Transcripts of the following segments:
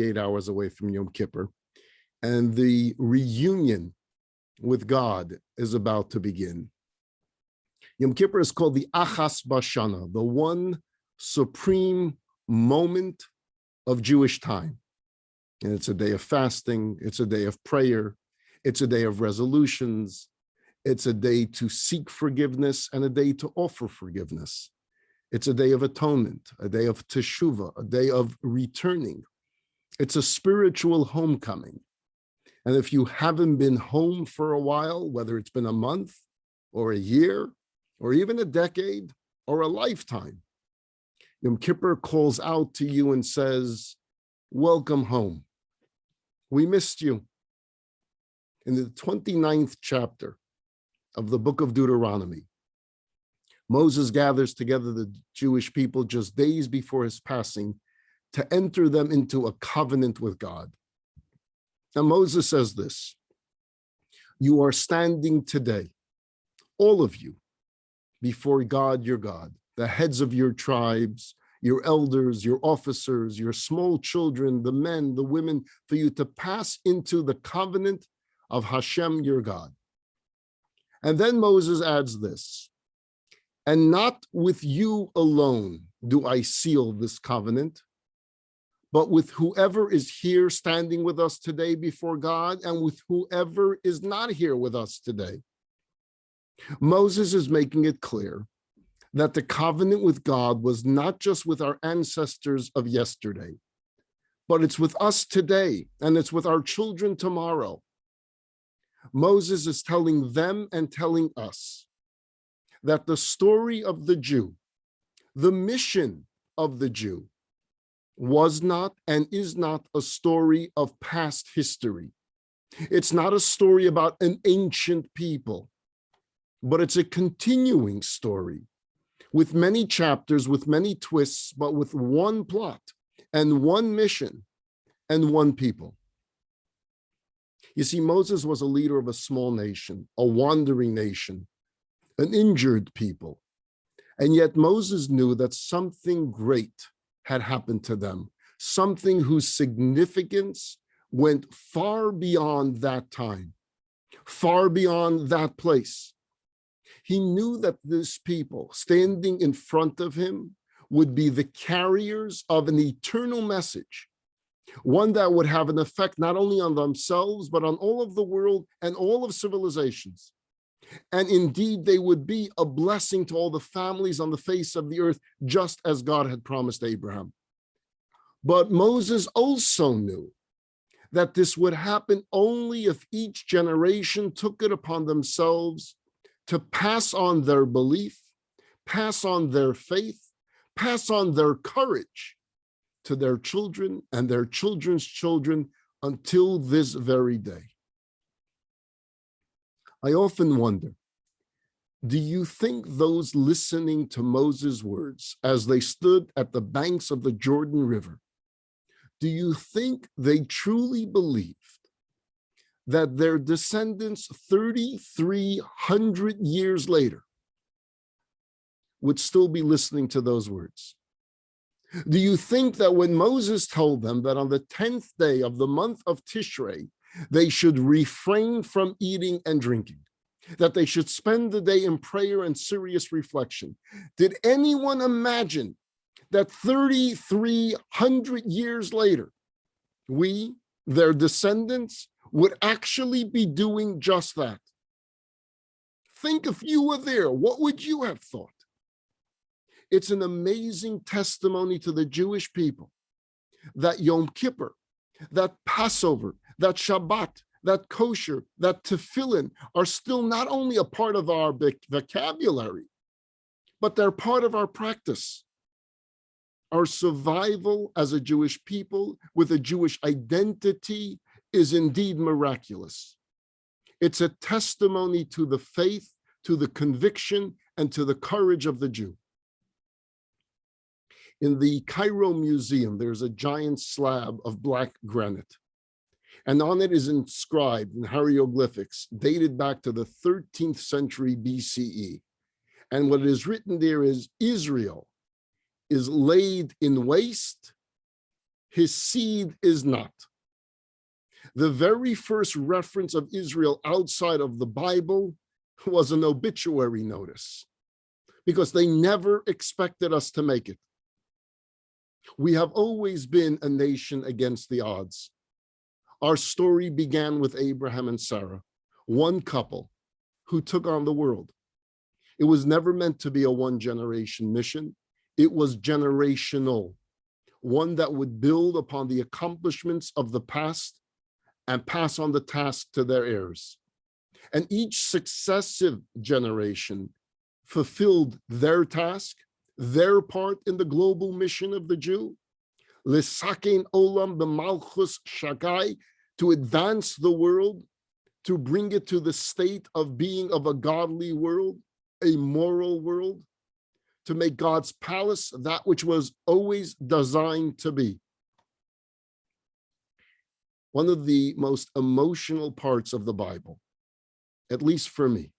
8 hours away from Yom Kippur, and the reunion with God is about to begin. Yom Kippur is called the Achas Bashana, the one supreme moment of Jewish time. And it's a day of fasting, it's a day of prayer, it's a day of resolutions, it's a day to seek forgiveness and a day to offer forgiveness. It's a day of atonement, a day of teshuvah, a day of returning. It's a spiritual homecoming. And if you haven't been home for a while, whether it's been a month or a year, or even a decade or a lifetime, Yom Kippur calls out to you and says, welcome home. We missed you. In the 29th chapter of the book of Deuteronomy, Moses gathers together the Jewish people just days before his passing to enter them into a covenant with God. And Moses says this, you are standing today, all of you, before God, your God, the heads of your tribes, your elders, your officers, your small children, the men, the women, for you to pass into the covenant of Hashem, your God. And then Moses adds this, and not with you alone do I seal this covenant, but with whoever is here standing with us today before God and with whoever is not here with us today. Moses is making it clear that the covenant with God was not just with our ancestors of yesterday, but it's with us today, and it's with our children tomorrow. Moses is telling them and telling us that the story of the Jew, the mission of the Jew, was not and is not a story of past history. It's not a story about an ancient people, but it's a continuing story with many chapters, with many twists, but with one plot and one mission and one people. You see, Moses was a leader of a small nation, a wandering nation, an injured people. And yet Moses knew that something great had happened to them, something whose significance went far beyond that time, far beyond that place. He knew that this people standing in front of him would be the carriers of an eternal message, one that would have an effect not only on themselves, but on all of the world and all of civilizations. And indeed, they would be a blessing to all the families on the face of the earth, just as God had promised Abraham. But Moses also knew that this would happen only if each generation took it upon themselves to pass on their belief, pass on their faith, pass on their courage to their children and their children's children until this very day. I often wonder, do you think those listening to Moses' words as they stood at the banks of the Jordan River, do you think they truly believed that their descendants 3,300 years later would still be listening to those words? Do you think that when Moses told them that on the 10th day of the month of Tishrei, they should refrain from eating and drinking, that they should spend the day in prayer and serious reflection, did anyone imagine that 3,300 years later, we, their descendants, would actually be doing just that? Think if you were there, what would you have thought? It's an amazing testimony to the Jewish people that Yom Kippur, that Passover, that Shabbat, that kosher, that tefillin are still not only a part of our vocabulary, but they're part of our practice. Our survival as a Jewish people with a Jewish identity is indeed miraculous. It's a testimony to the faith, to the conviction, and to the courage of the Jew. In the Cairo Museum, there's a giant slab of black granite, and on it is inscribed in hieroglyphics dated back to the 13th century BCE. And what is written there is, Israel is laid in waste his seed is not. The very first reference of Israel outside of the Bible was an obituary notice, because they never expected us to make it. We have always been a nation against the odds. Our story began with Abraham and Sarah, one couple who took on the world. It was never meant to be a one-generation mission. It was generational, one that would build upon the accomplishments of the past and pass on the task to their heirs. And each successive generation fulfilled their task, their part in the global mission of the Jew, L'sakein olam b'malchus shagai, to advance the world, to bring it to the state of being of a godly world, a moral world, to make God's palace that which was always designed to be. One of the most emotional parts of the Bible, at least for me,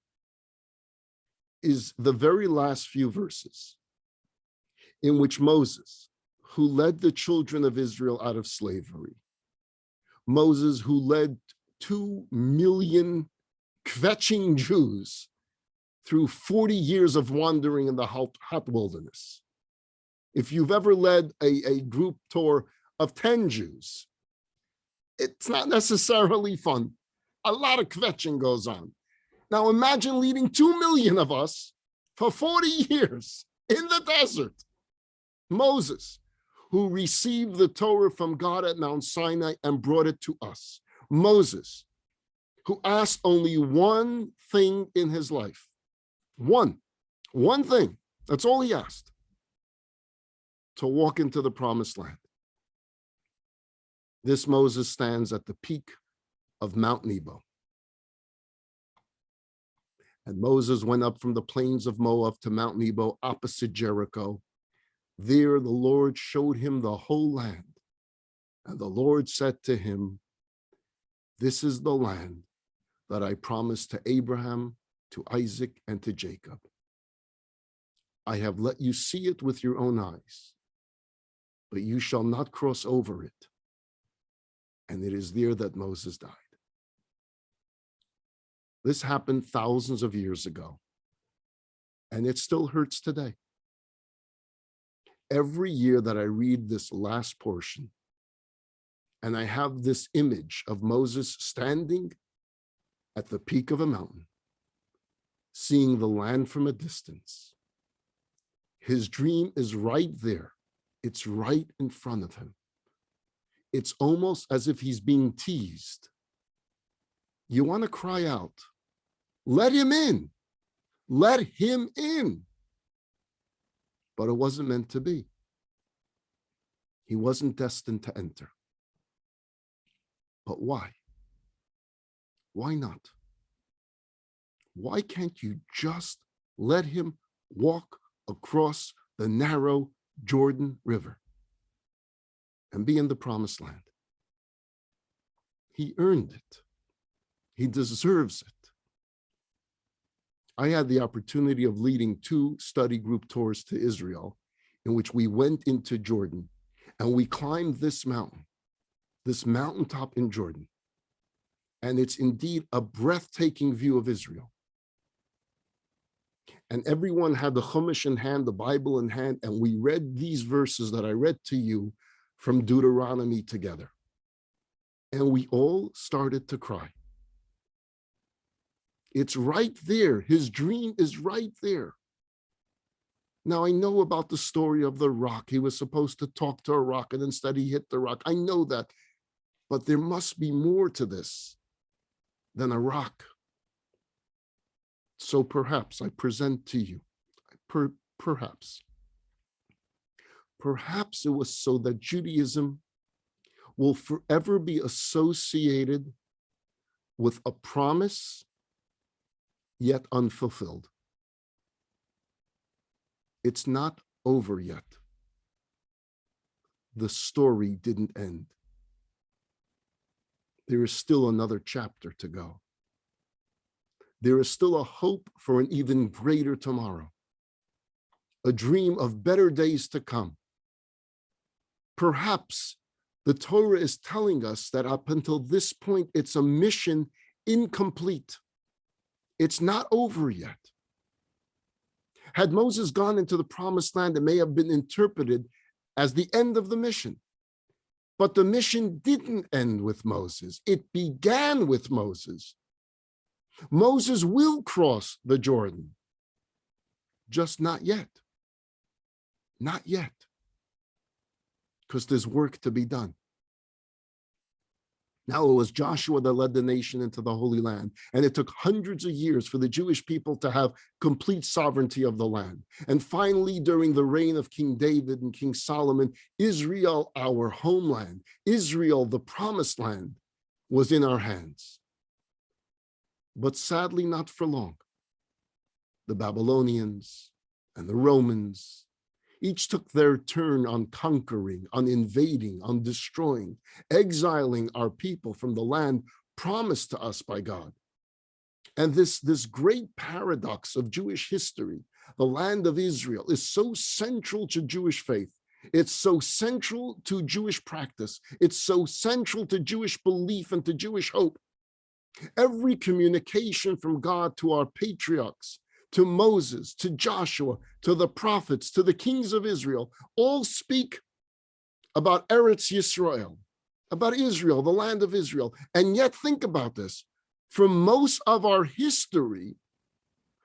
is the very last few verses in which Moses, who led the children of Israel out of slavery, Moses, who led 2 million kvetching Jews through 40 years of wandering in the hot wilderness. If you've ever led a group tour of 10 Jews, it's not necessarily fun. A lot of kvetching goes on. Now imagine leading 2 million of us for 40 years in the desert. Moses, who received the Torah from God at Mount Sinai and brought it to us. Moses, who asked only one thing in his life. One thing. That's all he asked. To walk into the promised land. This Moses stands at the peak of Mount Nebo. And Moses went up from the plains of Moab to Mount Nebo opposite Jericho. There the Lord showed him the whole land. And the Lord said to him, "This is the land that I promised to Abraham, to Isaac, and to Jacob. I have let you see it with your own eyes, but you shall not cross over it." And it is there that Moses died. This happened thousands of years ago, and it still hurts today. Every year that I read this last portion, and I have this image of Moses standing at the peak of a mountain, seeing the land from a distance. His dream is right there. It's right in front of him. It's almost as if he's being teased. You want to cry out, "Let him in. Let him in." But it wasn't meant to be. He wasn't destined to enter. But why? Why not? Why can't you just let him walk across the narrow Jordan River and be in the promised land? He earned it. He deserves it. I had the opportunity of leading 2 study group tours to Israel, in which we went into Jordan and we climbed this mountaintop in Jordan. And it's indeed a breathtaking view of Israel. And everyone had the Chumash in hand, the Bible in hand, and we read these verses that I read to you from Deuteronomy together. And we all started to cry. It's right there. His dream is right there. Now, I know about the story of the rock. He was supposed to talk to a rock, and instead he hit the rock. I know that. But there must be more to this than a rock. So perhaps I present to you, perhaps it was so that Judaism will forever be associated with a promise yet unfulfilled. It's not over yet. The story didn't end. There is still another chapter to go. There is still a hope for an even greater tomorrow, a dream of better days to come. Perhaps the Torah is telling us that up until this point, it's a mission incomplete. It's not over yet. Had Moses gone into the promised land, it may have been interpreted as the end of the mission. But the mission didn't end with Moses. It began with Moses. Moses will cross the Jordan, just not yet. Not yet. Because there's work to be done. Now it was Joshua that led the nation into the Holy Land, and it took hundreds of years for the Jewish people to have complete sovereignty of the land. And finally, during the reign of King David and King Solomon, Israel, our homeland, Israel, the promised land, was in our hands. But sadly, not for long. The Babylonians and the Romans each took their turn on conquering, on invading, on destroying, exiling our people from the land promised to us by God. And this great paradox of Jewish history, the land of Israel, is so central to Jewish faith. It's so central to Jewish practice. It's so central to Jewish belief and to Jewish hope. Every communication from God to our patriarchs, to Moses, to Joshua, to the prophets, to the kings of Israel, all speak about Eretz Yisrael, about Israel, the land of Israel. And yet, think about this. For most of our history,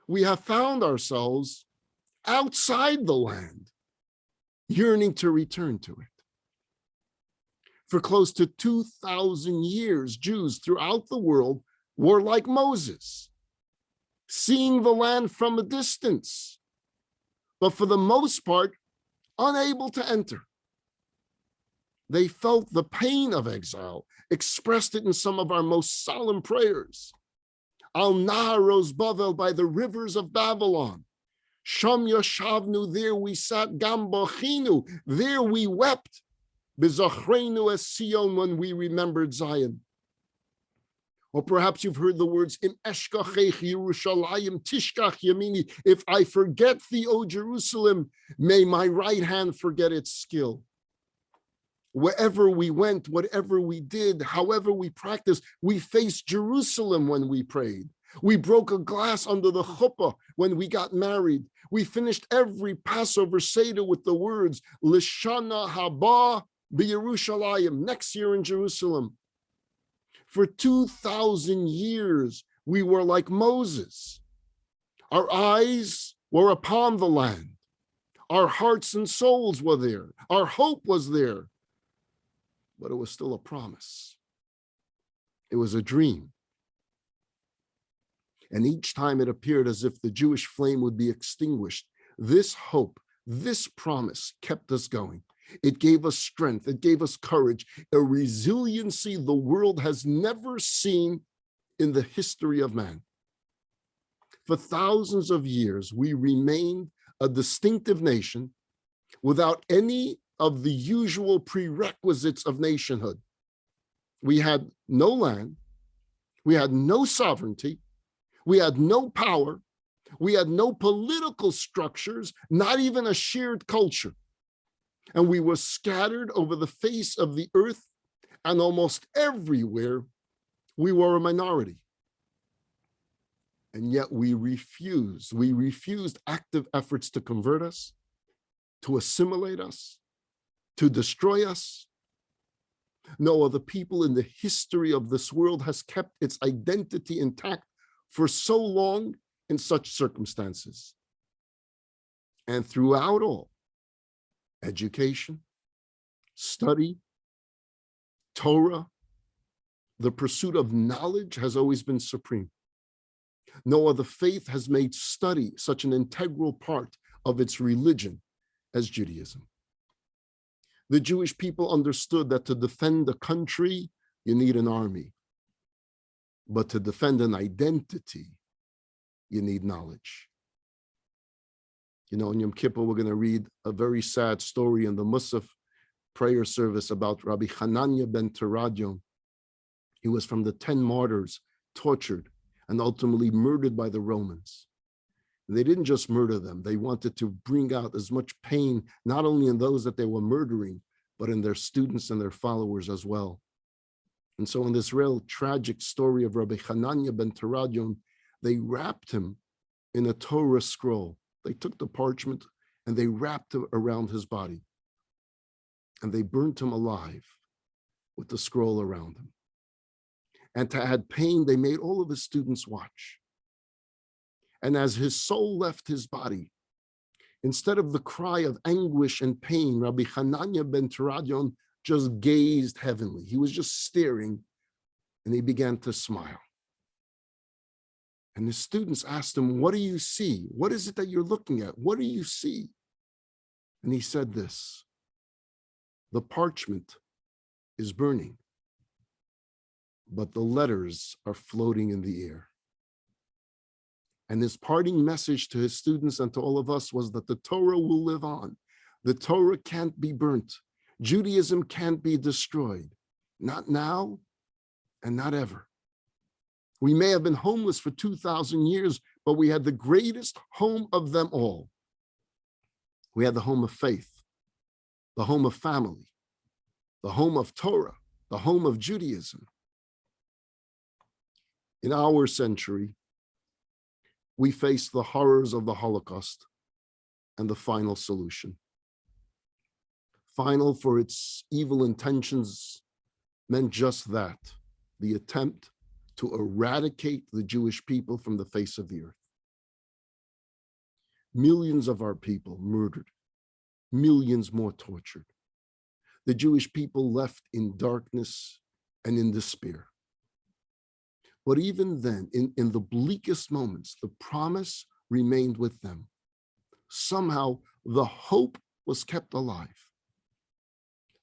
we have found ourselves outside the land, yearning to return to it. For close to 2,000 years, Jews throughout the world were like Moses, seeing the land from a distance, but for the most part, unable to enter. They felt the pain of exile, expressed it in some of our most solemn prayers. Al Naharos Bavel, by the rivers of Babylon. Sham Yashavnu, there we sat, Gam Bachinu, there we wept. Bizachrenu es Sion, when we remembered Zion. Or perhaps you've heard the words, Im eshkachech Yerushalayim tishkach yamini. If I forget thee, O Jerusalem, may my right hand forget its skill. Wherever we went, whatever we did, however we practiced, we faced Jerusalem when we prayed. We broke a glass under the chuppah when we got married. We finished every Passover Seder with the words, Lishana haba b'Yerushalayim, next year in Jerusalem. For 2,000 years, we were like Moses. Our eyes were upon the land. Our hearts and souls were there. Our hope was there. But it was still a promise. It was a dream. And each time it appeared as if the Jewish flame would be extinguished, this hope, this promise kept us going. It gave us strength. It gave us courage, a resiliency the world has never seen in the history of man. For thousands of years, we remained a distinctive nation without any of the usual prerequisites of nationhood. We had no land. We had no sovereignty. We had no power. We had no political structures, not even a shared culture. And we were scattered over the face of the earth, and almost everywhere we were a minority. And yet we refused active efforts to convert us, to assimilate us, to destroy us. No other people in the history of this world has kept its identity intact for so long in such circumstances. And throughout all, education, study, Torah, the pursuit of knowledge has always been supreme. No other faith has made study such an integral part of its religion as Judaism. The Jewish people understood that to defend a country, you need an army. But to defend an identity, you need knowledge. You know, in Yom Kippur, we're going to read a very sad story in the Musaf prayer service about Rabbi Hanania ben Teradyon. He was from the 10 martyrs, tortured and ultimately murdered by the Romans. And they didn't just murder them. They wanted to bring out as much pain, not only in those that they were murdering, but in their students and their followers as well. And so in this real tragic story of Rabbi Hanania ben Teradion, they wrapped him in a Torah scroll. They took the parchment and they wrapped it around his body. And they burnt him alive with the scroll around him. And to add pain, they made all of his students watch. And as his soul left his body, instead of the cry of anguish and pain, Rabbi Hanania ben Teradion just gazed heavenly. He was just staring, and he began to smile. And his students asked him, "What do you see? What is it that you're looking at? What do you see?" And he said this: "The parchment is burning, but the letters are floating in the air." And his parting message to his students and to all of us was that the Torah will live on. The Torah can't be burnt. Judaism can't be destroyed. Not now and not ever. We may have been homeless for 2,000 years, but we had the greatest home of them all. We had the home of faith, the home of family, the home of Torah, the home of Judaism. In our century, we face the horrors of the Holocaust and the final solution. Final for its evil intentions meant just that, the attempt to eradicate the Jewish people from the face of the earth. Millions of our people murdered, millions more tortured. The Jewish people left in darkness and in despair. But even then, in the bleakest moments, the promise remained with them. Somehow, the hope was kept alive.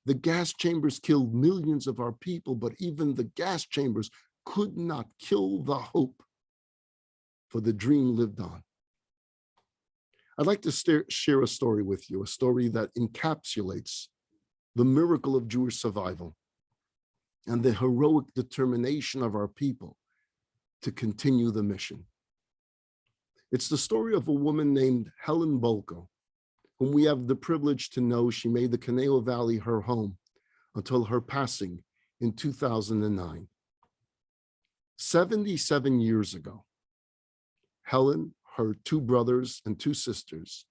The gas chambers killed millions of our people, but even the gas chambers could not kill the hope, for the dream lived on. I'd like to share a story with you, a story that encapsulates the miracle of Jewish survival and the heroic determination of our people to continue the mission. It's the story of a woman named Helen Bolko, whom we have the privilege to know. She made the Conejo Valley her home until her passing in 2009. 77 years ago, Helen, her two brothers and two sisters,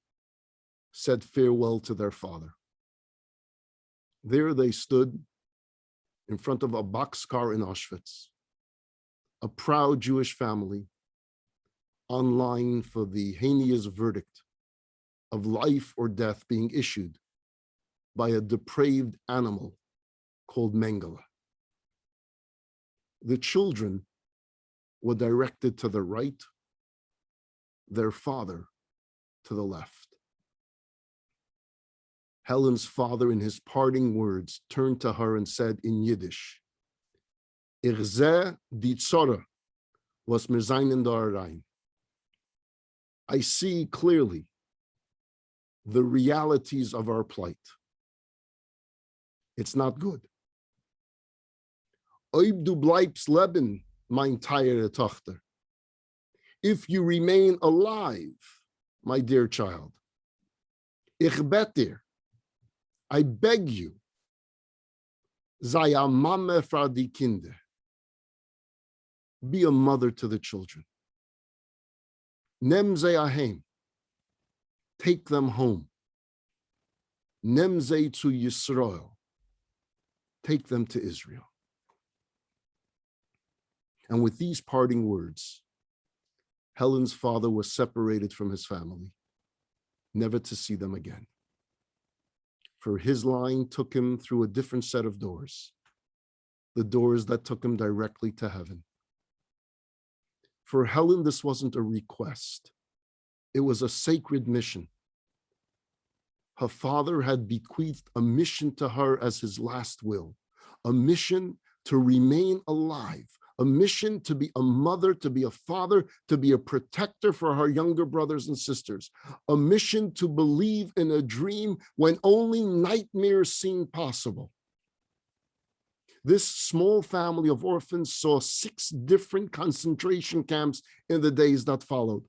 said farewell to their father. There they stood in front of a boxcar in Auschwitz, a proud Jewish family on line for the heinous verdict of life or death being issued by a depraved animal called Mengele. The children were directed to the right, their father to the left. Helen's father, in his parting words, turned to her and said in Yiddish, "Ich sehe die Zorre, was mir seinen da rein." I see clearly the realities of our plight. It's not good. Ob du bleibst leben, mein teure Tochter. If you remain alive, my dear child, ich bet dir, I beg you, sei a Mama für die Kinder. Be a mother to the children. Nem ze ahem. Take them home. Nem ze zu Yisrael. Take them to Israel. And with these parting words, Helen's father was separated from his family, never to see them again. For his line took him through a different set of doors, the doors that took him directly to heaven. For Helen, this wasn't a request. It was a sacred mission. Her father had bequeathed a mission to her as his last will, a mission to remain alive, a mission to be a mother, to be a father, to be a protector for her younger brothers and sisters, a mission to believe in a dream when only nightmares seemed possible. This small family of orphans saw 6 different concentration camps in the days that followed.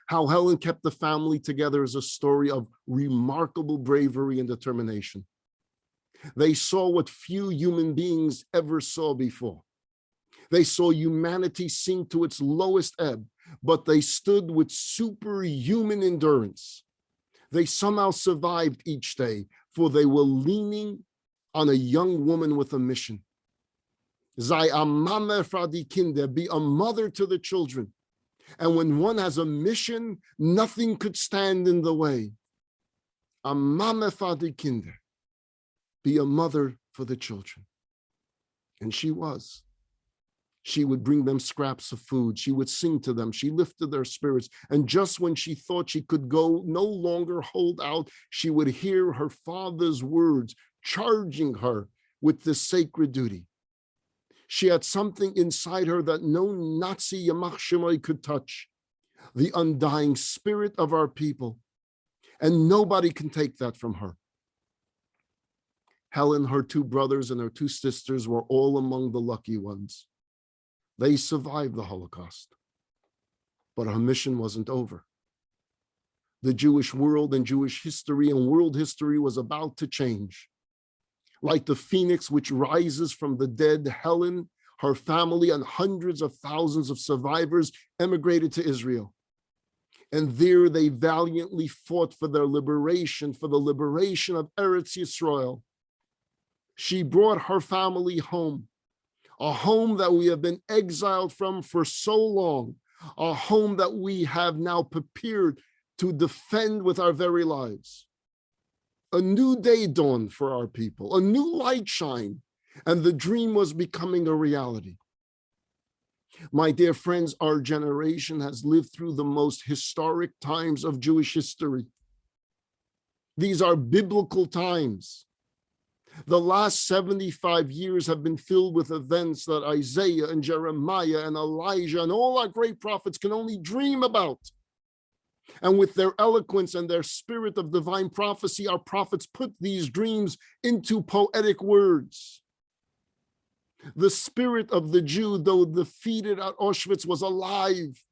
How Helen kept the family together is a story of remarkable bravery and determination. They saw what few human beings ever saw before. They saw humanity sink to its lowest ebb, but they stood with superhuman endurance. They somehow survived each day, for they were leaning on a young woman with a mission. Sei a Mama für die Kinder, be a mother to the children. And when one has a mission, nothing could stand in the way. A Mama für die Kinder, be a mother for the children. And she was. She would bring them scraps of food. She would sing to them. She lifted their spirits. And just when she thought she could go no longer hold out, she would hear her father's words charging her with this sacred duty. She had something inside her that no Nazi Yamach Shemai could touch, the undying spirit of our people. And nobody can take that from her. Helen, her two brothers, and her two sisters were all among the lucky ones. They survived the Holocaust, but her mission wasn't over. The Jewish world and Jewish history and world history was about to change. Like the phoenix which rises from the dead, Helen, her family, and hundreds of thousands of survivors emigrated to Israel. And there they valiantly fought for their liberation, for the liberation of Eretz Yisrael. She brought her family home, a home that we have been exiled from for so long, a home that we have now prepared to defend with our very lives. A new day dawned for our people, a new light shined, and the dream was becoming a reality. My dear friends, our generation has lived through the most historic times of Jewish history. These are biblical times. The last 75 years have been filled with events that Isaiah and Jeremiah and Elijah and all our great prophets can only dream about. And with their eloquence and their spirit of divine prophecy, our prophets put these dreams into poetic words. The spirit of the Jew, though defeated at Auschwitz, was alive.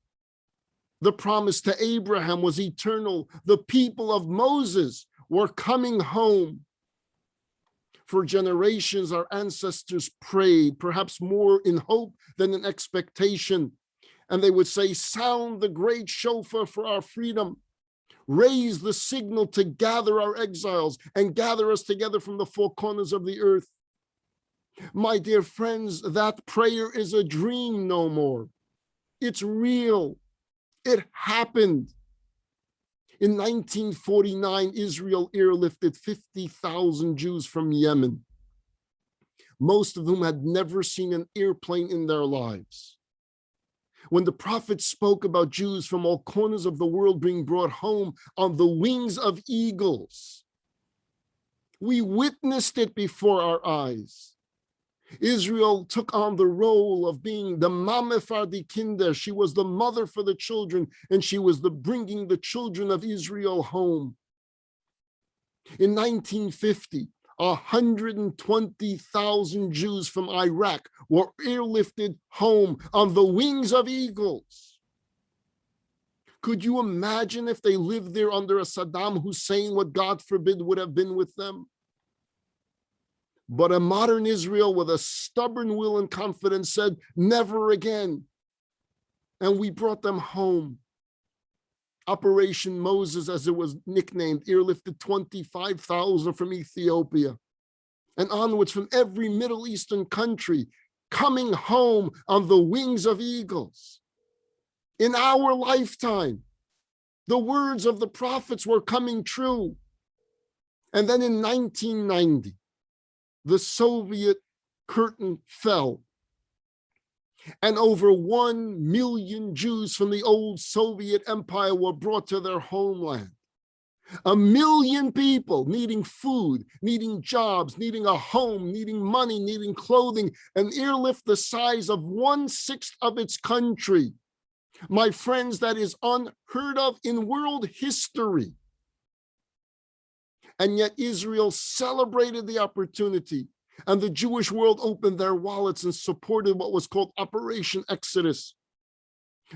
The promise to Abraham was eternal. The people of Moses were coming home. For generations, our ancestors prayed, perhaps more in hope than in expectation. And they would say, sound the great shofar for our freedom. Raise the signal to gather our exiles and gather us together from the four corners of the earth. My dear friends, that prayer is a dream no more. It's real. It happened. In 1949, Israel airlifted 50,000 Jews from Yemen, most of whom had never seen an airplane in their lives. When the prophet spoke about Jews from all corners of the world being brought home on the wings of eagles, we witnessed it before our eyes. Israel took on the role of being the Mame for die Kinder. She was the mother for the children, and she was bringing the children of Israel home. In 1950, 120,000 Jews from Iraq were airlifted home on the wings of eagles. Could you imagine if they lived there under a Saddam Hussein, what God forbid would have been with them? But a modern Israel with a stubborn will and confidence said, never again. And we brought them home. Operation Moses, as it was nicknamed, airlifted 25,000 from Ethiopia and onwards from every Middle Eastern country, coming home on the wings of eagles. In our lifetime, the words of the prophets were coming true. And then in 1990, the Soviet curtain fell, and over 1 million Jews from the old Soviet empire were brought to their homeland. 1 million people needing food, needing jobs, needing a home, needing money, needing clothing, an airlift the size of 1/6 of its country. My friends, that is unheard of in world history. And yet Israel celebrated the opportunity, and the Jewish world opened their wallets and supported what was called Operation Exodus.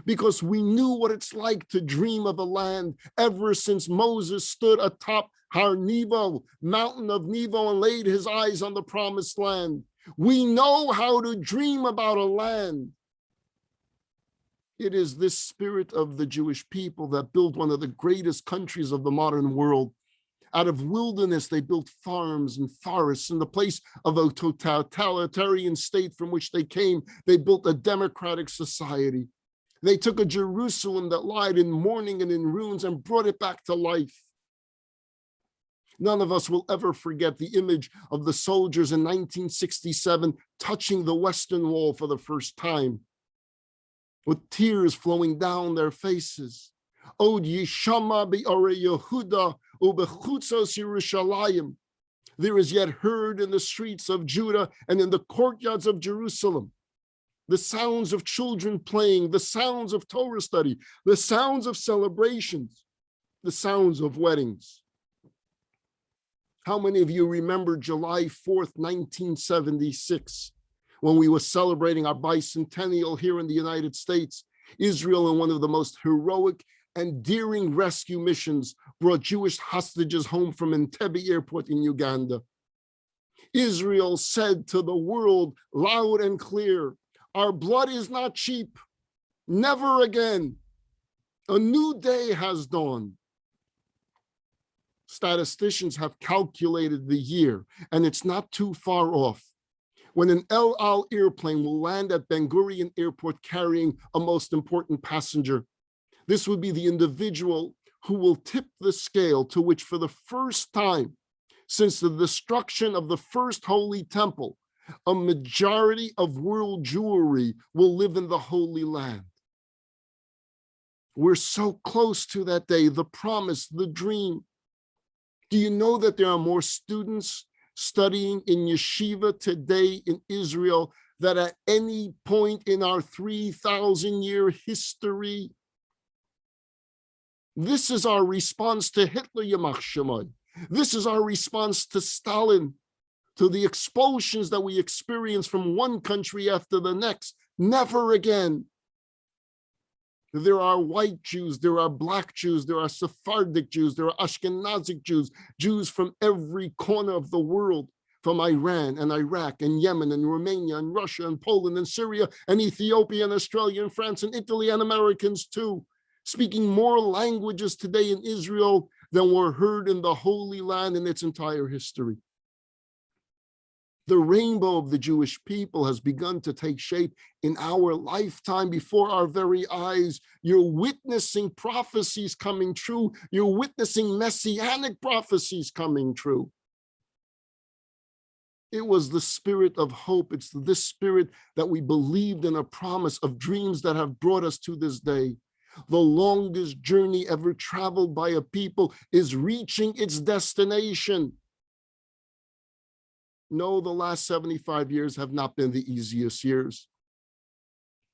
because we knew what it's like to dream of a land ever since Moses stood atop Har Nebo, mountain of Nebo, and laid his eyes on the promised land. We know how to dream about a land. It is this spirit of the Jewish people that built one of the greatest countries of the modern world. Out of wilderness, they built farms and forests. In the place of a totalitarian state from which they came, they built a democratic society. They took a Jerusalem that lied in mourning and in ruins and brought it back to life. None of us will ever forget the image of the soldiers in 1967 touching the Western Wall for the first time, with tears flowing down their faces. Od Yishama Be'ore Yehuda Ubechutzos Yerushalayim. There is yet heard in the streets of Judah and in the courtyards of Jerusalem the sounds of children playing, the sounds of Torah study, the sounds of celebrations, the sounds of weddings. How many of you remember July 4th, 1976, when we were celebrating our bicentennial here in the United States? Israel, in one of the most heroic and daring rescue missions, brought Jewish hostages home from Entebbe Airport in Uganda. Israel said to the world loud and clear, our blood is not cheap. Never again. A new day has dawned. Statisticians have calculated the year, and it's not too far off, when an El Al airplane will land at Ben Gurion Airport carrying a most important passenger. This would be the individual who will tip the scale to which, for the first time since the destruction of the first Holy Temple, a majority of world Jewry will live in the Holy Land. We're so close to that day, the promise, the dream. Do you know that there are more students studying in yeshiva today in Israel than at any point in our 3,000-year history? This is our response to Hitler, Yamach Shemai. This is our response to Stalin, to the expulsions that we experience from one country after the next. Never again. There are white Jews, there are black Jews, there are Sephardic Jews, there are Ashkenazic Jews, Jews from every corner of the world, from Iran and Iraq and Yemen and Romania and Russia and Poland and Syria and Ethiopia and Australia and France and Italy, and Americans too, speaking more languages today in Israel than were heard in the Holy Land in its entire history. The rainbow of the Jewish people has begun to take shape in our lifetime before our very eyes. You're witnessing prophecies coming true. You're witnessing messianic prophecies coming true. It was the spirit of hope. It's this spirit that we believed in, a promise of dreams that have brought us to this day. The longest journey ever traveled by a people is reaching its destination. No, the last 75 years have not been the easiest years.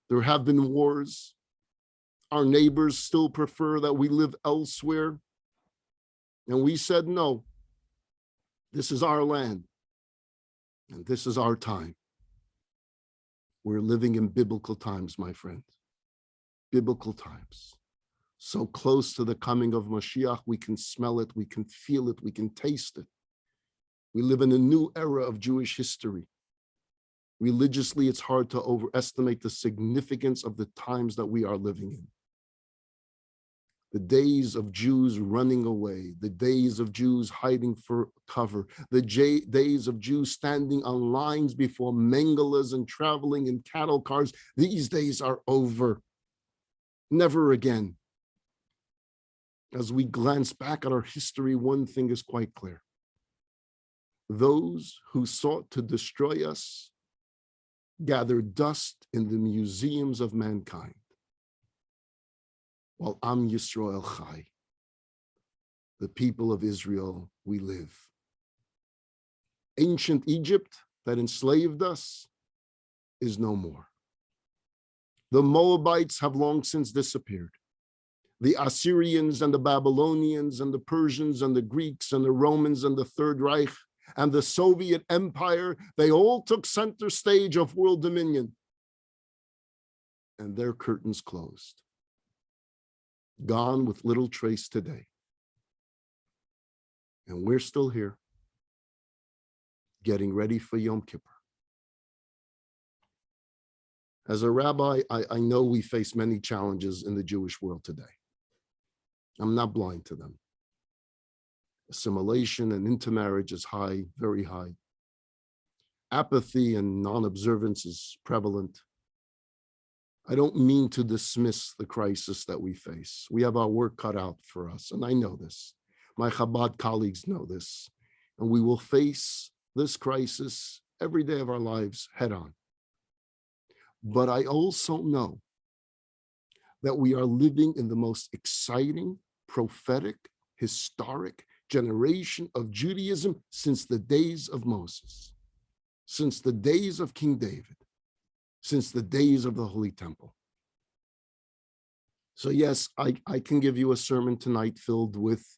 There have been wars. Our neighbors still prefer that we live elsewhere. And we said, no, this is our land. And this is our time. We're living in biblical times, my friend. Biblical times. So close to the coming of Mashiach, we can smell it, we can feel it, we can taste it. We live in a new era of Jewish history. Religiously, it's hard to overestimate the significance of the times that we are living in. The days of Jews running away, the days of Jews hiding for cover, the days of Jews standing on lines before mangalas and traveling in cattle cars, these days are over. Never again. As we glance back at our history, one thing is quite clear. Those who sought to destroy us gathered dust in the museums of mankind, while Am Yisrael Chai, the people of Israel, we live. Ancient Egypt that enslaved us is no more. The Moabites have long since disappeared. The Assyrians and the Babylonians and the Persians and the Greeks and the Romans and the Third Reich and the Soviet Empire, they all took center stage of world dominion. and their curtains closed. Gone with little trace today. And we're still here, getting ready for Yom Kippur. As a rabbi, I know we face many challenges in the Jewish world today. I'm not blind to them. Assimilation and intermarriage is high, very high. Apathy and non-observance is prevalent. I don't mean to dismiss the crisis that we face. We have our work cut out for us, and I know this. My Chabad colleagues know this, and we will face this crisis every day of our lives head on. But I also know that we are living in the most exciting, prophetic, historic generation of Judaism since the days of Moses, since the days of King David, since the days of the Holy Temple. So yes, I can give you a sermon tonight filled with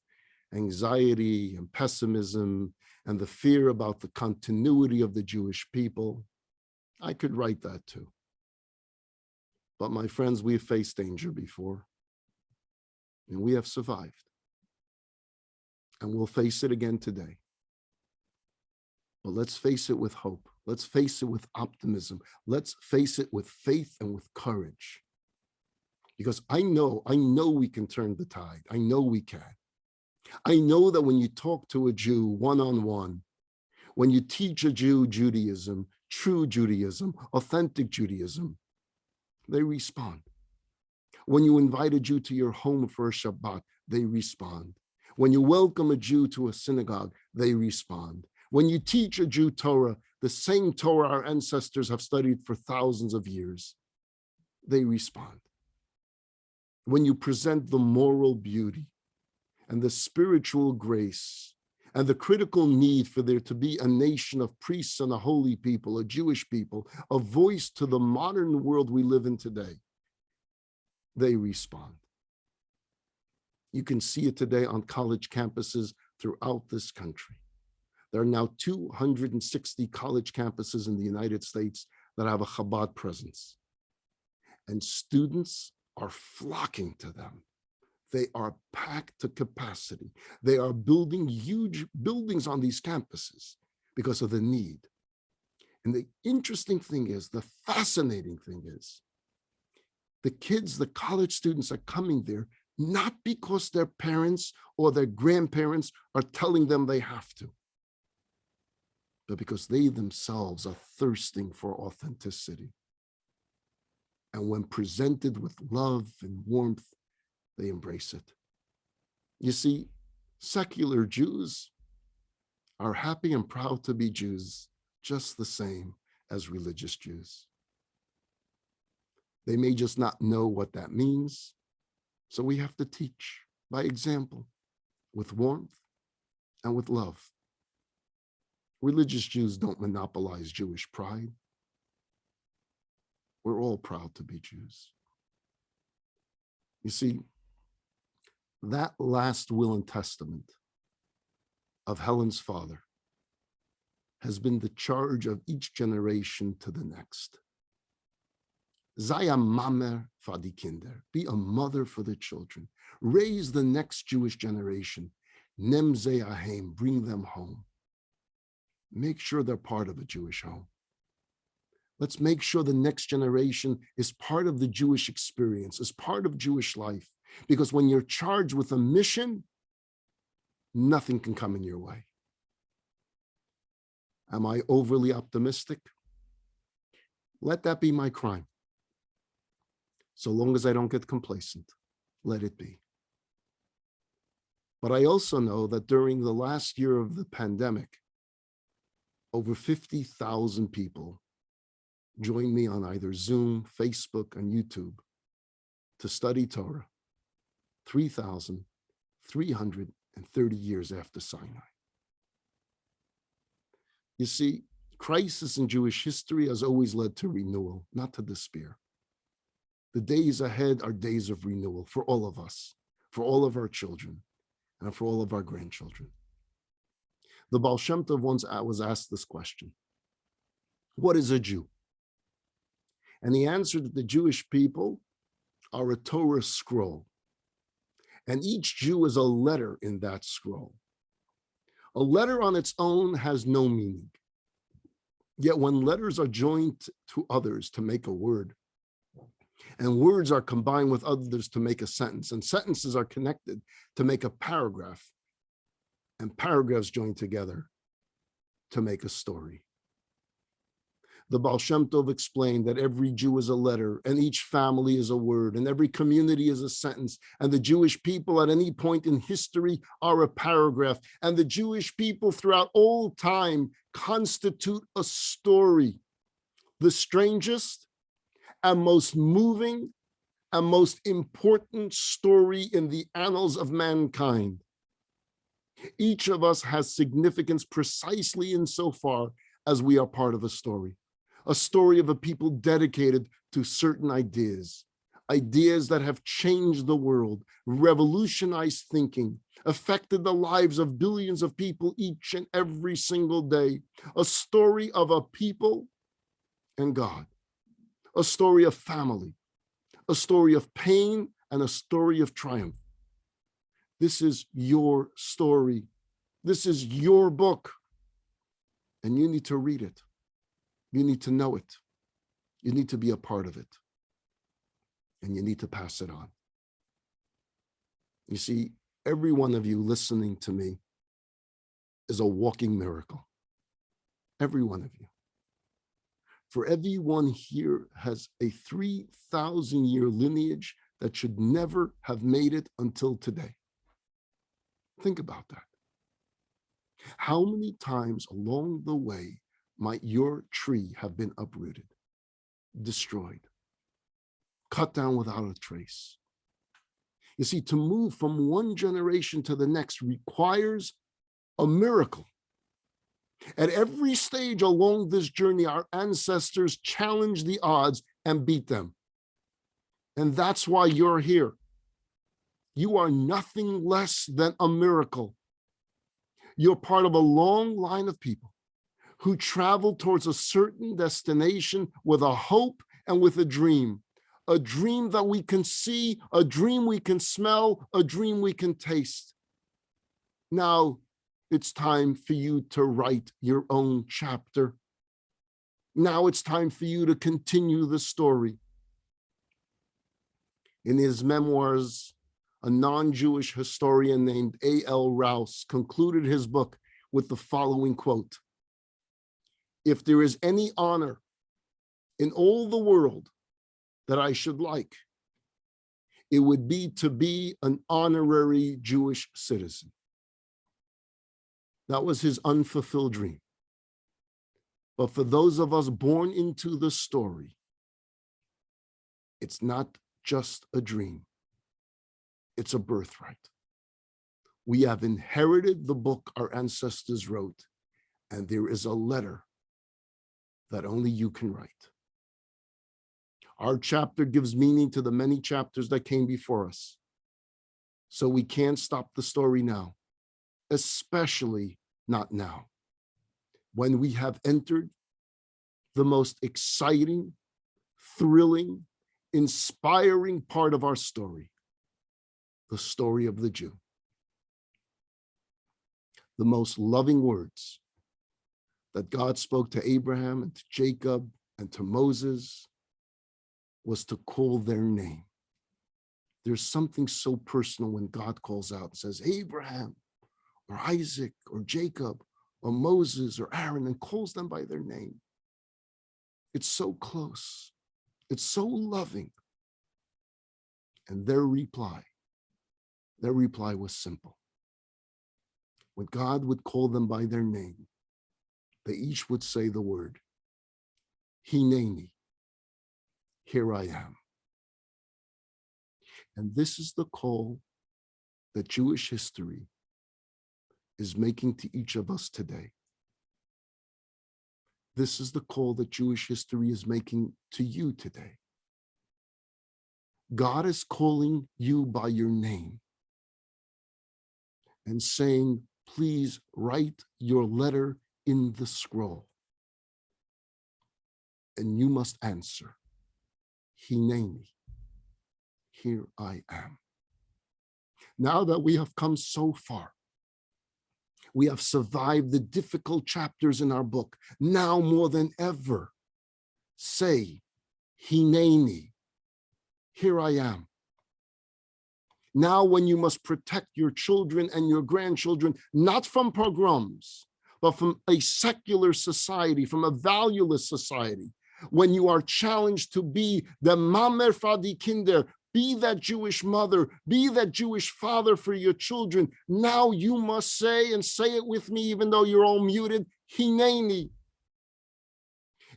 anxiety and pessimism and the fear about the continuity of the Jewish people. I could write that too. But my friends, we have faced danger before, and we have survived. And we'll face it again today. But let's face it with hope. Let's face it with optimism. Let's face it with faith and with courage. Because I know we can turn the tide. I know we can. I know that when you talk to a Jew one-on-one, when you teach a Jew Judaism, true Judaism, authentic Judaism, they respond. When you invite a Jew to your home for a Shabbat, they respond. When you welcome a Jew to a synagogue, they respond. When you teach a Jew Torah, the same Torah our ancestors have studied for thousands of years, they respond. When you present the moral beauty and the spiritual grace and the critical need for there to be a nation of priests and a holy people, a Jewish people, a voice to the modern world we live in today, they respond. You can see it today on college campuses throughout this country. There are now 260 college campuses in the United States that have a Chabad presence. And students are flocking to them. They are packed to capacity. They are building huge buildings on these campuses because of the need. And the interesting thing is, the fascinating thing is, the kids, the college students are coming there not because their parents or their grandparents are telling them they have to, but because they themselves are thirsting for authenticity. And when presented with love and warmth, they embrace it. You see, secular Jews are happy and proud to be Jews, just the same as religious Jews. They may just not know what that means, so we have to teach by example, with warmth and with love. Religious Jews don't monopolize Jewish pride. We're all proud to be Jews. You see, that last will and testament of Helen's father has been the charge of each generation to the next. Sei ein Mamer für die Kinder. Be a mother for the children. Raise the next Jewish generation. Nem ze ahem. Bring them home. Make sure they're part of a Jewish home. Let's make sure the next generation is part of the Jewish experience, is part of Jewish life. Because when you're charged with a mission, nothing can come in your way. Am I overly optimistic? Let that be my crime. So long as I don't get complacent, let it be. But I also know that during the last year of the pandemic, over 50,000 people joined me on either Zoom, Facebook, and YouTube to study Torah 3,330 years after Sinai. You see, crisis in Jewish history has always led to renewal, not to despair. The days ahead are days of renewal for all of us, for all of our children, and for all of our grandchildren. The Baal Shem Tov once was asked this question: what is a Jew? And he answered that the Jewish people are a Torah scroll. And each Jew is a letter in that scroll. A letter on its own has no meaning. Yet when letters are joined to others to make a word, and words are combined with others to make a sentence, and sentences are connected to make a paragraph, and paragraphs joined together to make a story. The Baal Shem Tov explained that every Jew is a letter, and each family is a word, and every community is a sentence, and the Jewish people at any point in history are a paragraph, and the Jewish people throughout all time constitute a story, the strangest and most moving and most important story in the annals of mankind. Each of us has significance precisely insofar as we are part of a story of a people dedicated to certain ideas that have changed the world, revolutionized thinking, affected the lives of billions of people each and every single day, a story of a people and God, a story of family, a story of pain, and a story of triumph. This is your story. This is your book. And you need to read it. You need to know it. You need to be a part of it. And you need to pass it on. You see, every one of you listening to me is a walking miracle. Every one of you. For everyone here has a 3,000-year lineage that should never have made it until today. Think about that. How many times along the way might your tree have been uprooted, destroyed, cut down without a trace? You see, to move from one generation to the next requires a miracle. At every stage along this journey, our ancestors challenged the odds and beat them. And that's why you're here. You are nothing less than a miracle. You're part of a long line of people who travel towards a certain destination with a hope and with a dream that we can see, a dream we can smell, a dream we can taste. Now, it's time for you to write your own chapter. Now it's time for you to continue the story. In his memoirs, a non-Jewish historian named A.L. Rouse concluded his book with the following quote: "If there is any honor in all the world that I should like, it would be to be an honorary Jewish citizen." That was his unfulfilled dream. But for those of us born into the story, it's not just a dream. It's a birthright. We have inherited the book our ancestors wrote, and there is a letter that only you can write. Our chapter gives meaning to the many chapters that came before us. So we can't stop the story now, especially not now, when we have entered the most exciting, thrilling, inspiring part of our story, the story of the Jew. The most loving words that God spoke to Abraham and to Jacob and to Moses was to call their name. There's something so personal when God calls out and says, Abraham, or Isaac, or Jacob, or Moses, or Aaron, and calls them by their name. It's so close. It's so loving. And their reply was simple. When God would call them by their name, they each would say the word, Hineini, here I am. And this is the call that Jewish history is making to each of us today. This is the call that Jewish history is making to you today. God is calling you by your name and saying, please write your letter in the scroll. And you must answer. Hineini, here I am. Now that we have come so far, we have survived the difficult chapters in our book. Now more than ever, say, Hineini, here I am. Now when you must protect your children and your grandchildren, not from pogroms, but from a secular society, from a valueless society, when you are challenged to be the Mamer Fadi Kinder, be that Jewish mother, be that Jewish father for your children. Now you must say, and say it with me, even though you're all muted, Hineini.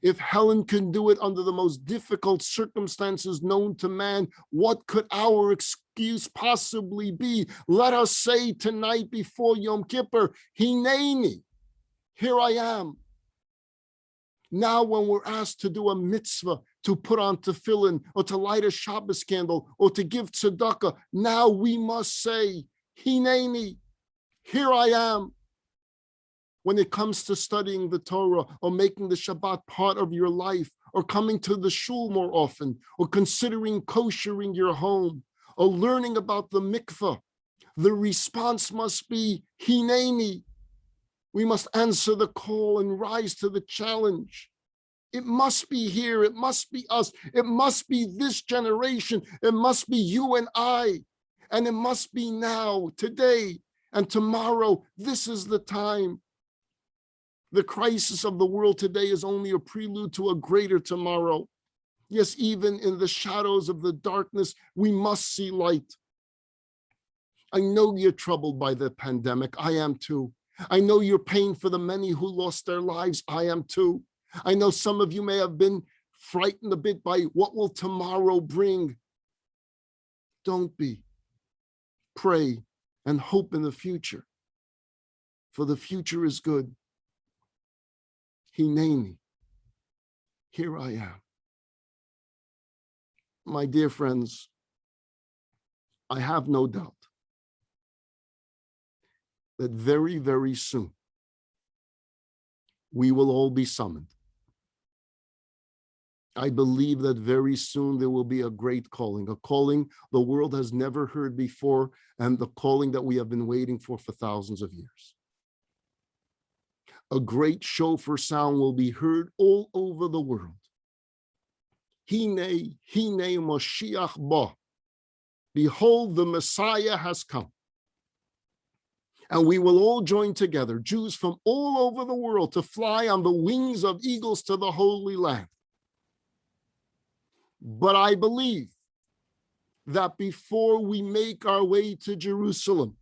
If Helen can do it under the most difficult circumstances known to man, what could our excuse possibly be? Let us say tonight before Yom Kippur, Hineini, here I am. Now when we're asked to do a mitzvah, to put on tefillin, or to light a Shabbos candle, or to give tzedakah, now we must say, Hineini, here I am. When it comes to studying the Torah, or making the Shabbat part of your life, or coming to the shul more often, or considering koshering your home, or learning about the mikveh, the response must be Hineini. We must answer the call and rise to the challenge. It must be here. It must be us. It must be this generation. It must be you and I. And it must be now, today, and tomorrow. This is the time. The crisis of the world today is only a prelude to a greater tomorrow. Yes, even in the shadows of the darkness, we must see light. I know you're troubled by the pandemic. I am too. I know you're pained for the many who lost their lives. I am too. I know some of you may have been frightened a bit by what will tomorrow bring. Don't be. Pray and hope in the future, for the future is good. Hineini, here I am. My dear friends, I have no doubt that very, very soon, we will all be summoned. I believe that very soon there will be a great calling, a calling the world has never heard before, and the calling that we have been waiting for thousands of years. A great shofar sound will be heard all over the world. Hine, hine Moshiach ba. Behold, the Messiah has come. And we will all join together, Jews from all over the world, to fly on the wings of eagles to the Holy Land. But I believe that before we make our way to Jerusalem,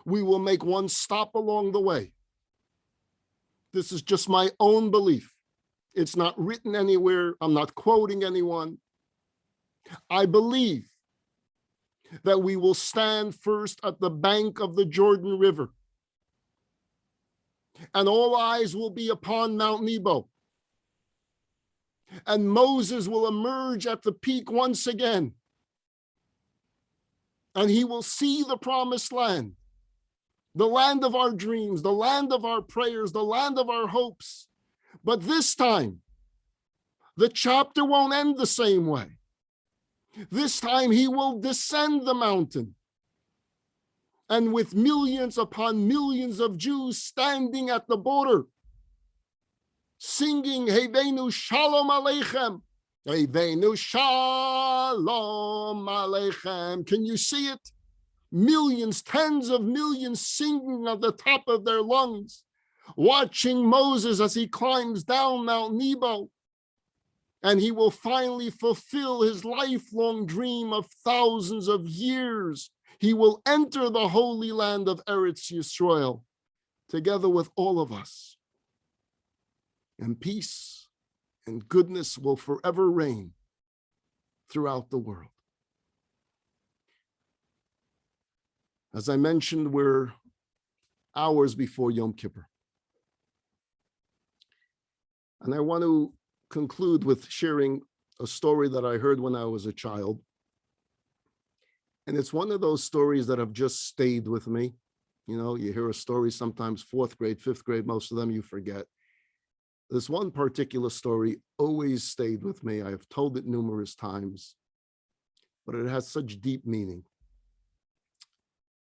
we will make one stop along the way. This is just my own belief. It's not written anywhere. I'm not quoting anyone. I believe that we will stand first at the bank of the Jordan River, and all eyes will be upon Mount Nebo. And Moses will emerge at the peak once again, and he will see the promised land, the land of our dreams, the land of our prayers, the land of our hopes. But this time, the chapter won't end the same way. This time he will descend the mountain, and with millions upon millions of Jews standing at the border, singing, Heveinu Shalom Aleichem, Heveinu Shalom Aleichem. Can you see it? Millions, tens of millions singing at the top of their lungs, watching Moses as he climbs down Mount Nebo. And he will finally fulfill his lifelong dream of thousands of years. He will enter the holy land of Eretz Yisrael together with all of us. And peace and goodness will forever reign throughout the world. As I mentioned, we're hours before Yom Kippur. And I want to conclude with sharing a story that I heard when I was a child. And it's one of those stories that have just stayed with me. You know, you hear a story sometimes 4th grade, 5th grade, most of them you forget. This one particular story always stayed with me. I have told it numerous times, but it has such deep meaning.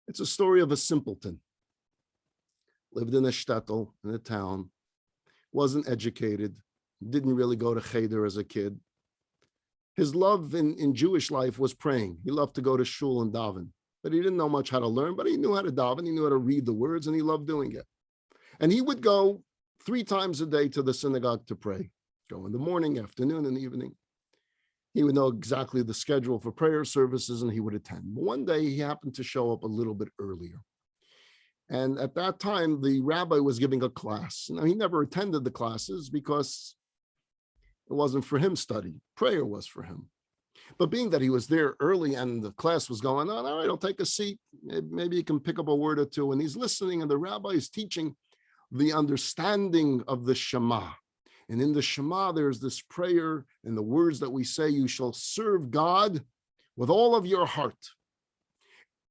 It's a story of a simpleton. Lived in a shtetl, in a town, wasn't educated, didn't really go to cheder as a kid. His love in Jewish life was praying. He loved to go to shul and daven, but he didn't know much how to learn, but he knew how to daven, he knew how to read the words, and he loved doing it. And he would go 3 times a day to the synagogue to pray, go in the morning, afternoon, and evening. He would know exactly the schedule for prayer services, and he would attend. But one day he happened to show up a little bit earlier. And at that time, the rabbi was giving a class. Now, he never attended the classes because it wasn't for him study. Prayer was for him. But being that he was there early and the class was going on, all right, I'll take a seat. Maybe he can pick up a word or two. And he's listening, and the rabbi is teaching the understanding of the Shema. And in the Shema, there's this prayer and the words that we say, you shall serve God with all of your heart.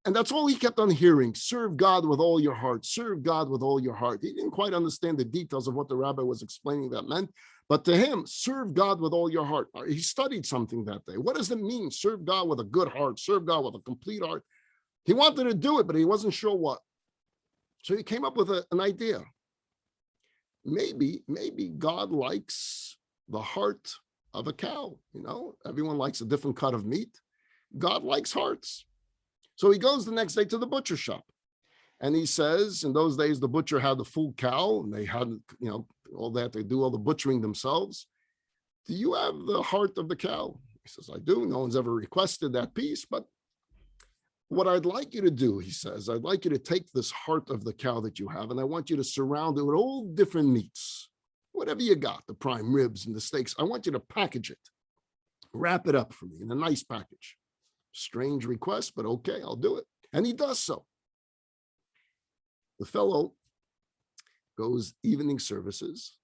And that's all he kept on hearing. Serve God with all your heart. Serve God with all your heart. He didn't quite understand the details of what the rabbi was explaining that meant. But to him, serve God with all your heart. He studied something that day. What does it mean? Serve God with a good heart. Serve God with a complete heart. He wanted to do it, but he wasn't sure what. So he came up with an idea. Maybe God likes the heart of a cow. You know, everyone likes a different cut of meat. God likes hearts. So he goes the next day to the butcher shop, and he says, in those days, the butcher had the full cow, and they had, you know, all that. They do all the butchering themselves. Do you have the heart of the cow? He says, I do. No one's ever requested that piece, but what I'd like you to do, he says, I'd like you to take this heart of the cow that you have, and I want you to surround it with all different meats, whatever you got, the prime ribs and the steaks. I want you to package it, wrap it up for me in a nice package. Strange request, but okay, I'll do it. And he does so. The fellow goes evening services.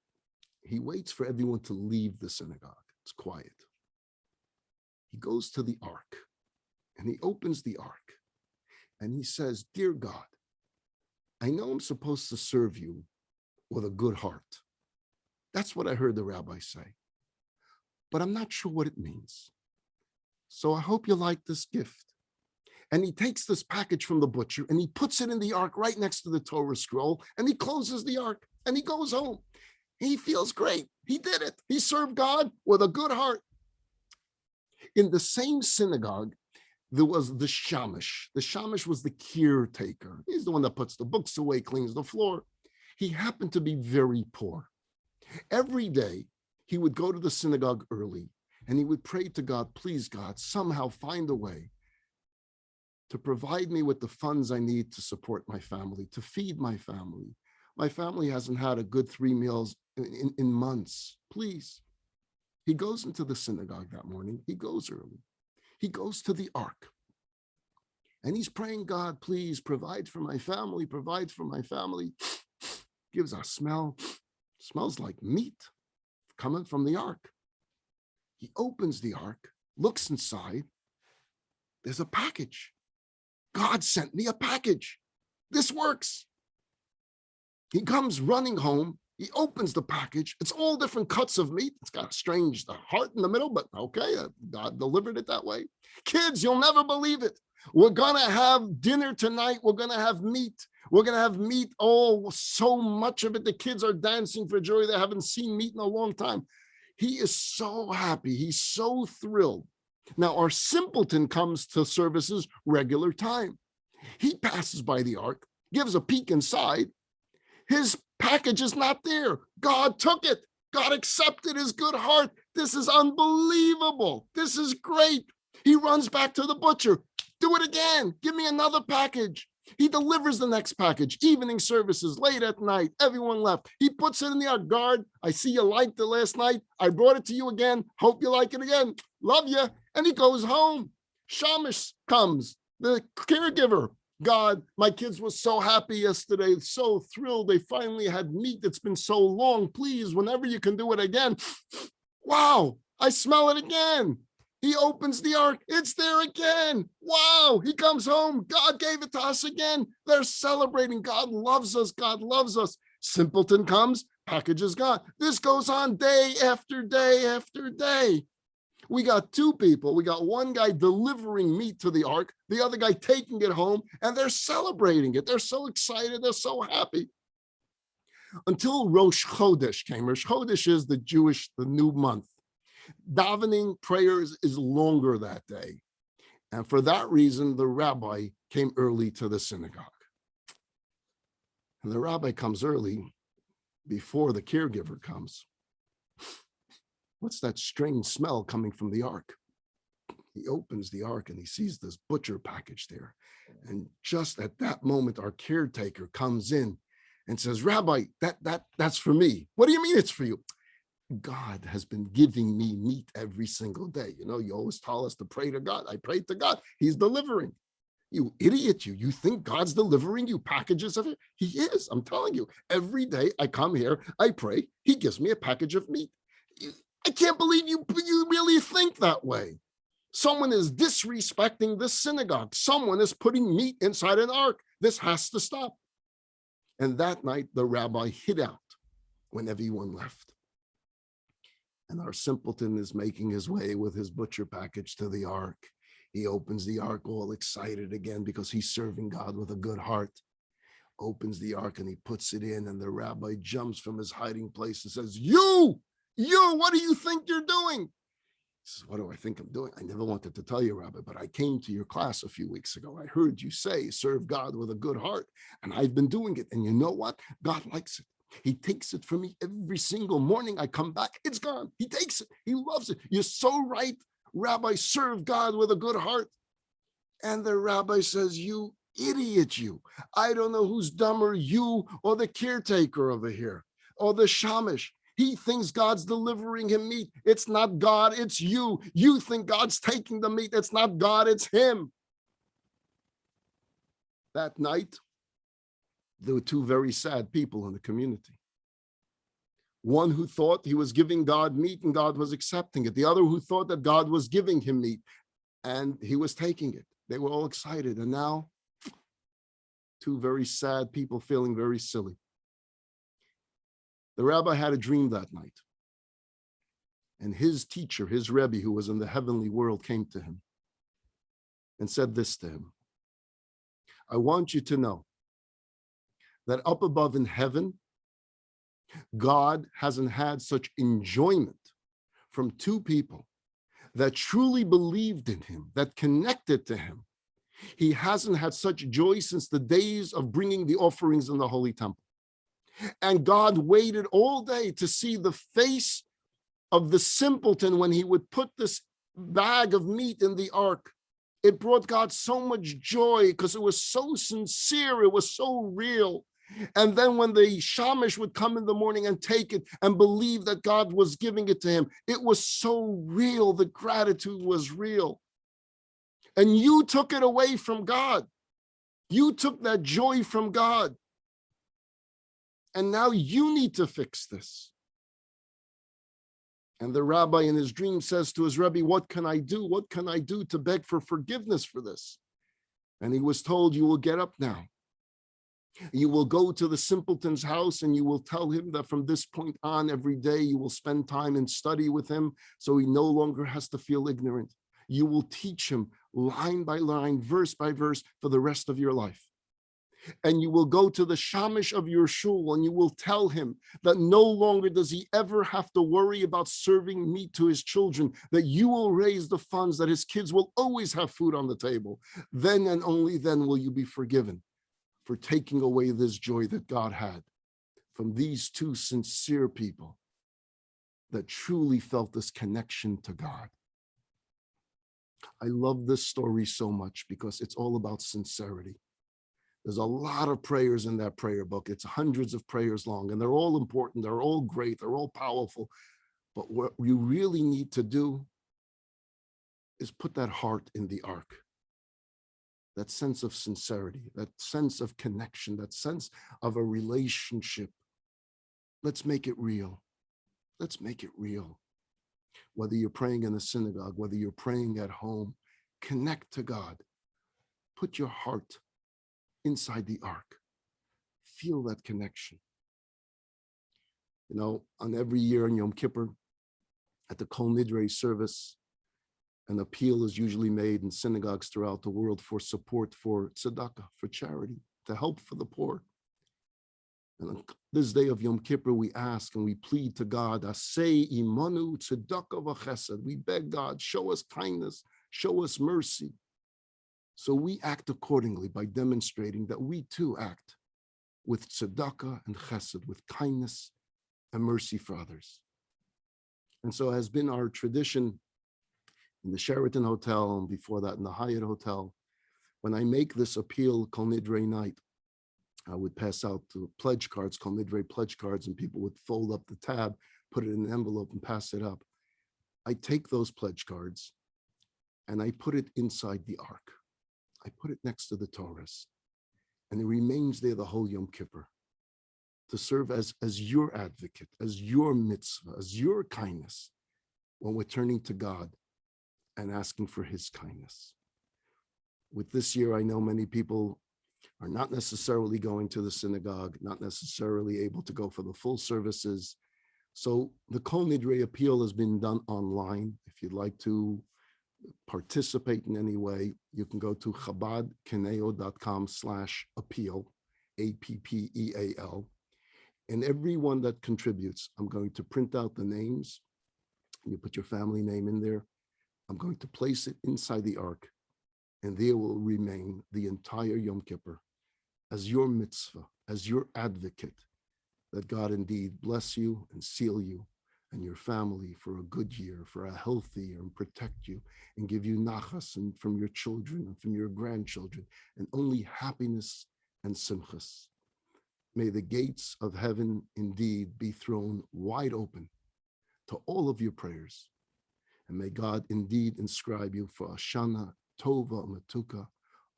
He waits for everyone to leave the synagogue. It's quiet. He goes to the ark, and he opens the ark, and he says, dear God, I know I'm supposed to serve you with a good heart. That's what I heard the rabbi say, but I'm not sure what it means. So I hope you like this gift. And he takes this package from the butcher and he puts it in the ark right next to the Torah scroll, and he closes the ark and he goes home. He feels great. He did it. He served God with a good heart. In the same synagogue, there was the shamash. The shamash was the caretaker. He's the one that puts the books away, cleans the floor. He happened to be very poor. Every day, he would go to the synagogue early, and he would pray to God, please, God, somehow find a way to provide me with the funds I need to support my family, to feed my family. My family hasn't had a good 3 meals in months. Please. He goes into the synagogue that morning. He goes early. He goes to the ark. And he's praying, God, please provide for my family, provide for my family. Gives a smell. Smells like meat coming from the ark. He opens the ark, looks inside. There's a package. God sent me a package. This works. He comes running home. He opens the package. It's all different cuts of meat. It's got a strange heart in the middle, but okay, God delivered it that way. Kids, you'll never believe it. We're going to have dinner tonight. We're going to have meat. We're going to have meat. Oh, so much of it. The kids are dancing for joy. They haven't seen meat in a long time. He is so happy. He's so thrilled. Now, our simpleton comes to services regular time. He passes by the ark, gives a peek inside. His package is not there. God took it. God accepted his good heart. This is unbelievable. This is great. He runs back to the butcher. Do it again. Give me another package. He delivers the next package. Evening services, late at night. Everyone left. He puts it in the ark. Guard, I see you liked it last night. I brought it to you again. Hope you like it again. Love you. And he goes home. Shamash comes, the caregiver. God, my kids were so happy yesterday, so thrilled. They finally had meat. It's been so long. Please, whenever you can do it again. Wow, I smell it again. He opens the ark. It's there again. Wow, he comes home. God gave it to us again. They're celebrating. God loves us. God loves us. Simpleton comes, package is gone. This goes on day after day after day. We got two people. We got one guy delivering meat to the ark, the other guy taking it home, and they're celebrating it. They're so excited. They're so happy. Until Rosh Chodesh came. Rosh Chodesh is the new month. Davening prayers is longer that day. And for that reason, the rabbi came early to the synagogue. And the rabbi comes early before the caregiver comes. What's that strange smell coming from the ark? He opens the ark and he sees this butcher package there. And just at that moment, our caretaker comes in and says, Rabbi, that's for me. What do you mean it's for you? God has been giving me meat every single day. You know, you always tell us to pray to God. I pray to God. He's delivering. You idiot, you think God's delivering you packages of it? He is. I'm telling you, every day I come here, I pray, he gives me a package of meat. I can't believe you really think that way. Someone is disrespecting this synagogue. Someone is putting meat inside an ark. This has to stop. And that night, the rabbi hid out when everyone left. And our simpleton is making his way with his butcher package to the ark. He opens the ark all excited again because he's serving God with a good heart. Opens the ark and he puts it in, and the rabbi jumps from his hiding place and says, You, what do you think you're doing? He says, what do I think I'm doing? I never wanted to tell you, Rabbi, but I came to your class a few weeks ago. I heard you say, serve God with a good heart, and I've been doing it. And you know what? God likes it. He takes it from me every single morning. I come back, it's gone. He takes it. He loves it. You're so right, Rabbi, serve God with a good heart. And the rabbi says, you idiot, you. I don't know who's dumber, you or the caretaker over here, or the shamish. He thinks God's delivering him meat. It's not God, it's you. You think God's taking the meat. It's not God, it's him. That night, there were two very sad people in the community. One who thought he was giving God meat and God was accepting it. The other who thought that God was giving him meat and he was taking it. They were all excited. And now, two very sad people feeling very silly. The rabbi had a dream that night. And his teacher, his Rebbe, who was in the heavenly world, came to him and said this to him. I want you to know that up above in heaven, God hasn't had such enjoyment from two people that truly believed in him, that connected to him. He hasn't had such joy since the days of bringing the offerings in the Holy Temple. And God waited all day to see the face of the simpleton when he would put this bag of meat in the ark. It brought God so much joy because it was so sincere, it was so real. And then when the shamish would come in the morning and take it and believe that God was giving it to him, it was so real. The gratitude was real. And you took it away from God. You took that joy from God. And now you need to fix this. And the rabbi in his dream says to his Rebbe, what can I do? What can I do to beg for forgiveness for this? And he was told, you will get up now. You will go to the simpleton's house and you will tell him that from this point on, every day you will spend time in study with him so he no longer has to feel ignorant. You will teach him line by line, verse by verse for the rest of your life. And you will go to the shamish of your shul and you will tell him that no longer does he ever have to worry about serving meat to his children, that you will raise the funds that his kids will always have food on the table. Then and only then will you be forgiven for taking away this joy that God had from these two sincere people that truly felt this connection to God. I love this story so much because it's all about sincerity. There's a lot of prayers in that prayer book. It's hundreds of prayers long, and they're all important. They're all great. They're all powerful. But what you really need to do is put that heart in the ark. That sense of sincerity, that sense of connection, that sense of a relationship. Let's make it real. Let's make it real. Whether you're praying in a synagogue, whether you're praying at home, connect to God. Put your heart inside the ark. Feel that connection. On every year on Yom Kippur, at the Kol Nidre service, an appeal is usually made in synagogues throughout the world for support for tzedakah, for charity, to help for the poor. And on this day of Yom Kippur, we ask and we plead to God, Aseh imanu tzedakah v'chesed. We beg God, show us kindness, show us mercy. So we act accordingly by demonstrating that we too act with tzedakah and chesed, with kindness and mercy for others. And so has been our tradition in the Sheraton Hotel, and before that in the Hyatt Hotel. When I make this appeal, Kol Nidre night, I would pass out the pledge cards, Kol Nidre pledge cards, and people would fold up the tab, put it in an envelope and pass it up. I take those pledge cards and I put it inside the ark. I put it next to the Torahs, and it remains there the whole Yom Kippur to serve as your advocate, as your mitzvah, as your kindness when we're turning to God and asking for his kindness. With this year, I know many people are not necessarily going to the synagogue, not necessarily able to go for the full services. So the Kol Nidre appeal has been done online. If you'd like to participate in any way, you can go to chabadconejo.com/appeal, APPEAL. And everyone that contributes, I'm going to print out the names. You put your family name in there. I'm going to place it inside the ark, and there will remain the entire Yom Kippur as your mitzvah, as your advocate, that God indeed bless you and seal you and your family for a good year, for a healthy year, and protect you and give you nachas and from your children and from your grandchildren, and only happiness and simchas. May the gates of heaven indeed be thrown wide open to all of your prayers. And may God indeed inscribe you for a Shana Tova Matuka,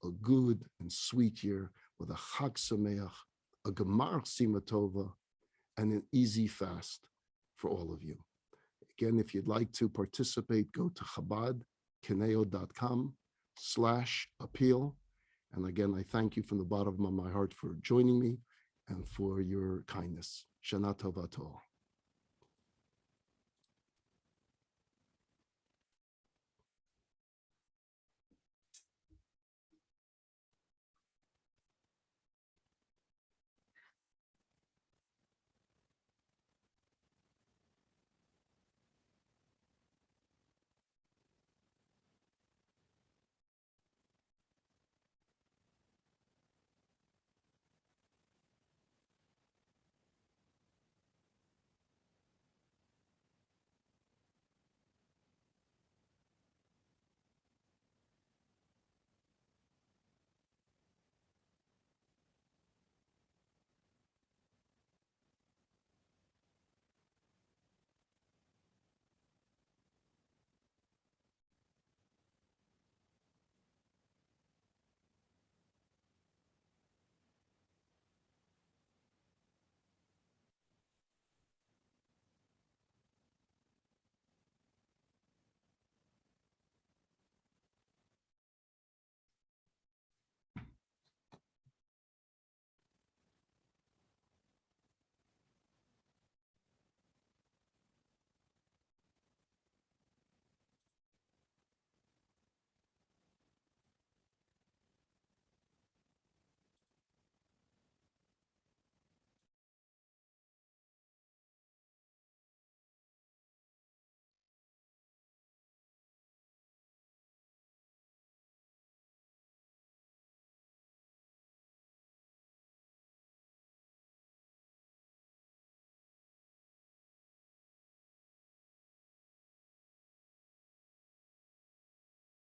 a good and sweet year with a Chag Sameach, a Gemar Sima Tova, and an easy fast for all of you. Again, if you'd like to participate, go to chabadconejo.com/appeal. And again, I thank you from the bottom of my heart for joining me and for your kindness. Shana Tova to all.